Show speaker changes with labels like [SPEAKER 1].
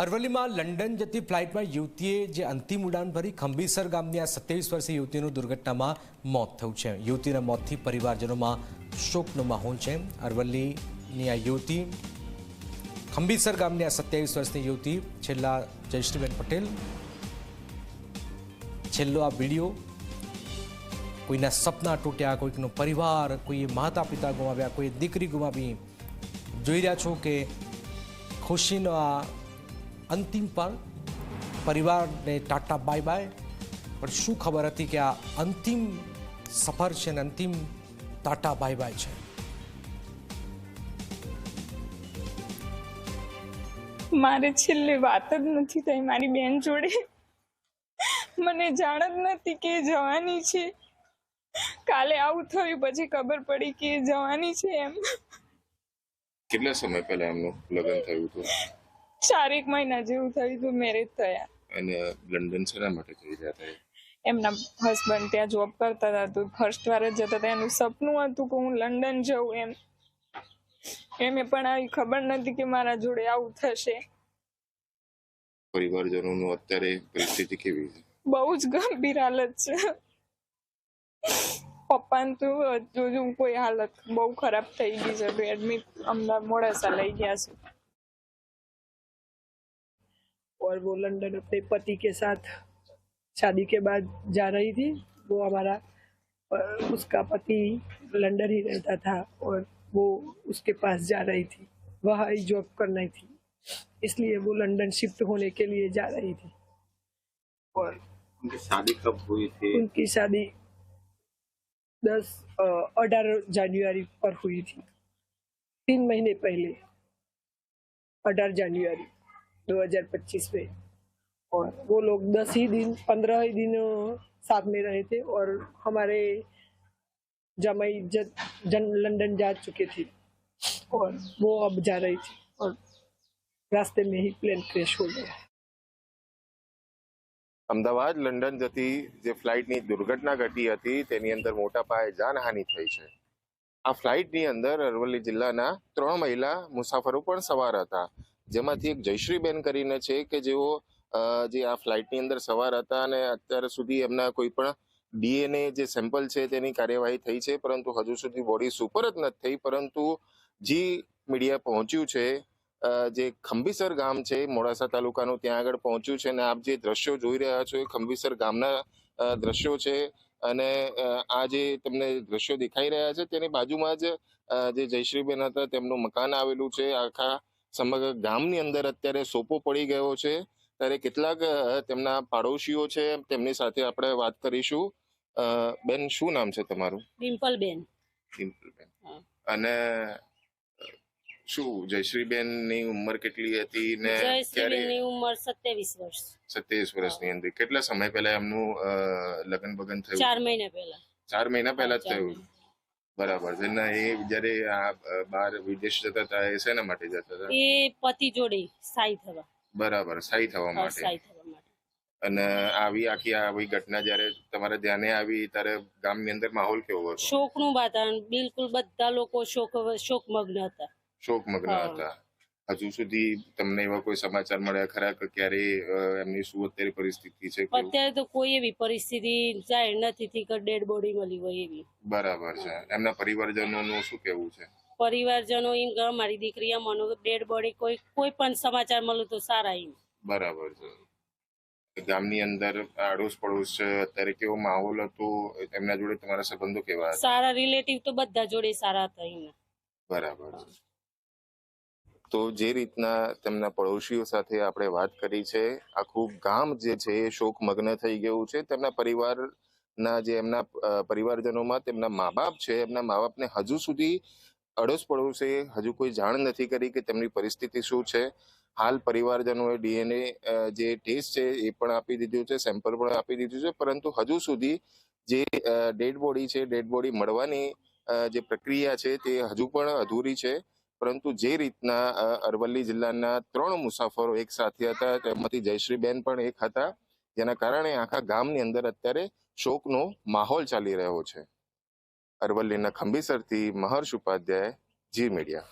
[SPEAKER 1] અરવલ્લીમાં London જતી ફ્લાઇટમાં યુવતીએ જે અંતિમ ઉડાન ભરી ખંભીસર ગામની આ 27 વર્ષીય યુવતીનું દુર્ઘટનામાં મોત થયું છે। યુવતીના મોતથી પરિવારજનોમાં શોકનો માહોલ છે। અરવલ્લીની આ યુવતી ખંભીસર ગામની આ 27 વર્ષની યુવતી છેલ્લા જયશ્રીબેન પટેલ છેલ્લો આ વિડીયો કોઈના સપના તૂટ્યા, કોઈકનો પરિવાર, કોઈએ માતા પિતા ગુમાવ્યા, કોઈ દીકરી ગુમાવી, જોઈ રહ્યા છો કે ખુશીનો આ અંતિમ પણ પરિવારને ટાટા બાય બાય। પણ શું ખબર હતી કે આ અંતિમ સફર છે ને અંતિમ ટાટા બાય બાય છે।
[SPEAKER 2] મારે છેલ્લે વાત જ નથી થઈ મારી બેન જોડે। મને જાણ જ નથી કે જવાની છે। કાલે આવું થયું પછી ખબર પડી કે જવાની છે એમ।
[SPEAKER 3] કેટલા સમય પહેલા એમનું લગ્ન થયું હતું?
[SPEAKER 2] 4 મહિના જેવું થયું હતું મેરેજ થયા।
[SPEAKER 3] અને લંડન શેના માટે જઈ રહ્યા હતા?
[SPEAKER 2] એમના હસબન્ડ ત્યાં જોબ કરતા હતા તો ફર્સ્ટ વાર જ જતા હતા। એનું સપનું હતું કે હું લંડન જઉં એમ। એમને પણ આવી ખબર નથી કે મારા જોડે આવું થશે।
[SPEAKER 3] પરિવારજનોનું અત્યારે પરિસ્થિતિ કેવી છે?
[SPEAKER 2] બહુ જ ગંભીર હાલત છે। પપ્પાને તો હજુ કોઈ હાલત બહુ ખરાબ થઈ ગઈ છે તો એડમિટ અમદાવાદ મોડાસા લઈ ગયા છે।
[SPEAKER 4] और वो लंदन अपने पति के साथ शादी के बाद जा रही थी। वो हमारा उसका पति लंदन ही रहता था और वो उसके पास जा रही थी, वहाँ ही जॉब करनी थी, इसलिए वो लंदन शिफ्ट होने के लिए जा रही थी। और
[SPEAKER 3] उनकी शादी कब हुई थी?
[SPEAKER 4] उनकी शादी 18 जनवरी पर हुई थी, 3 महीने पहले 18 जनवरी 2025 में। और वो लोग 10 ही दिन 15 ही दिन साथ में रहे थे और हमारे जमाई लंदन जा चुके थे और वो अब जा रही थी और रास्ते में ही प्लेन क्रैश हो गया।
[SPEAKER 3] અમદાવાદ લંડન જતી જે ફ્લાઇટની દુર્ઘટના ઘટી હતી તેની અંદર મોટા પાયે જાનહાનિ થઈ છે। આ ફ્લાઇટની અંદર અરવલ્લી જિલ્લાના 3 મહિલા મુસાફરો પણ સવાર હતા, જેમાંથી એક જયશ્રીબેન કરીને છે કે જેઓ જે આ ફ્લાઇટની અંદર સવાર હતા અને અત્યાર સુધી એમના કોઈ પણ ડીએનએ જે સેમ્પલ છે તેની કાર્યવાહી થઈ છે, પરંતુ હજુ સુધી બોડી સુપર જ નથી થઈ। પરંતુ જી મીડિયા પહોંચ્યું છે, જે ખંભીસર ગામ છે મોડાસા તાલુકાનું, ત્યાં આગળ પહોંચ્યું છે અને આપ જે દ્રશ્યો જોઈ રહ્યા છો એ ખંભીસર ગામના દ્રશ્યો છે। અને આ જે તમને દ્રશ્યો દેખાઈ રહ્યા છે તેની બાજુમાં જ જે જયશ્રીબેન હતા તેમનું મકાન આવેલું છે। આખા સમગ્ર ગામની અંદર અત્યારે સોપો પડી ગયો છે। ત્યારે કેટલાક તેમના પાડોશીઓ છે તેમની સાથે આપણે વાત કરીશું। બેન, શું નામ છે તમારું?
[SPEAKER 5] ડિમ્પલબેન।
[SPEAKER 3] ડિમ્પલબેન, અને શું જયશ્રીબેન ની ઉંમર કેટલી હતી ને
[SPEAKER 5] જયશ્રીબેનની ઉંમર 27 વર્ષ।
[SPEAKER 3] 27 વર્ષની અંદર કેટલા સમય પહેલા એમનું લગ્ન બગન થયું?
[SPEAKER 5] 4 મહિના પહેલા।
[SPEAKER 3] 4 મહિના પહેલા જ થયું? બરાબર છે ને? એ જયારે આ બહાર વિદેશ જતા હતા એ શેના માટે જતા હતા?
[SPEAKER 5] એ પતિ જોડે સ્થાયી થવા।
[SPEAKER 3] બરાબર, સ્થાયી થવા માટે। અને આખી આવી ઘટના જયારે તમારા ધ્યાને આવી ત્યારે ગામની અંદર માહોલ કેવો હતો?
[SPEAKER 5] શોકનું વાતાવરણ, બિલકુલ બધા લોકો શોકમગ્ન હતા।
[SPEAKER 3] શોકમગ્ન હતા। હજુ સુધી તમને એવા કોઈ સમાચાર મળ્યા ખરા કે ક્યારે એમની શું અત્યારે પરિસ્થિતિ છે?
[SPEAKER 5] અત્યારે તો કોઈ એવી પરિસ્થિતિ જાહેર નથી થઈ કે ડેડ બોડી મળી હોય એવી।
[SPEAKER 3] બરાબર છે। એમના પરિવારજનોનું શું કેવું છે?
[SPEAKER 5] પરિવારજનો એમ કે અમારી દીકરી અમારું ડેડ બોડી કોઈ પણ સમાચાર મળે તો સારા એમ।
[SPEAKER 3] બરાબર છે। ગામની અંદર આડોશ પડોશ છે, અત્યારે કેવો માહોલ હતો? એમના જોડે તમારા સંબંધો કેવા હતા?
[SPEAKER 5] સારા, રિલેટિવ તો બધા જોડે સારા હતા એમના।
[SPEAKER 3] બરાબર છે। તો જે રીતના તેમના પડોશીઓ સાથે આપણે વાત કરી છે, આખું ગામ જે છે એ શોકમગ્ન થઈ ગયું છે। તેમના પરિવારના જે એમના પરિવારજનોમાં તેમના મા બાપ છે, એમના મા બાપને હજુ સુધી અડોશ પડોશે હજુ કોઈ જાણ નથી કરી કે તેમની પરિસ્થિતિ શું છે। હાલ પરિવારજનોએ ડીએનએ જે ટેસ્ટ છે એ પણ આપી દીધું છે, સેમ્પલ પણ આપી દીધું છે, પરંતુ હજુ સુધી જે ડેડ બોડી છે, ડેડ બોડી મળવાની જે પ્રક્રિયા છે તે હજુ પણ અધૂરી છે। પરંતુ જે રીતના અરવલ્લી જિલ્લાના 3 મુસાફરો એક સાથે હતા, તેમાંથી જયશ્રીબેન પણ એક હતા, જેના કારણે આખા ગામની અંદર અત્યારે શોકનો માહોલ ચાલી રહ્યો છે। અરવલ્લીના ખંભીસરથી મહર્ષ ઉપાધ્યાય, જી મીડિયા।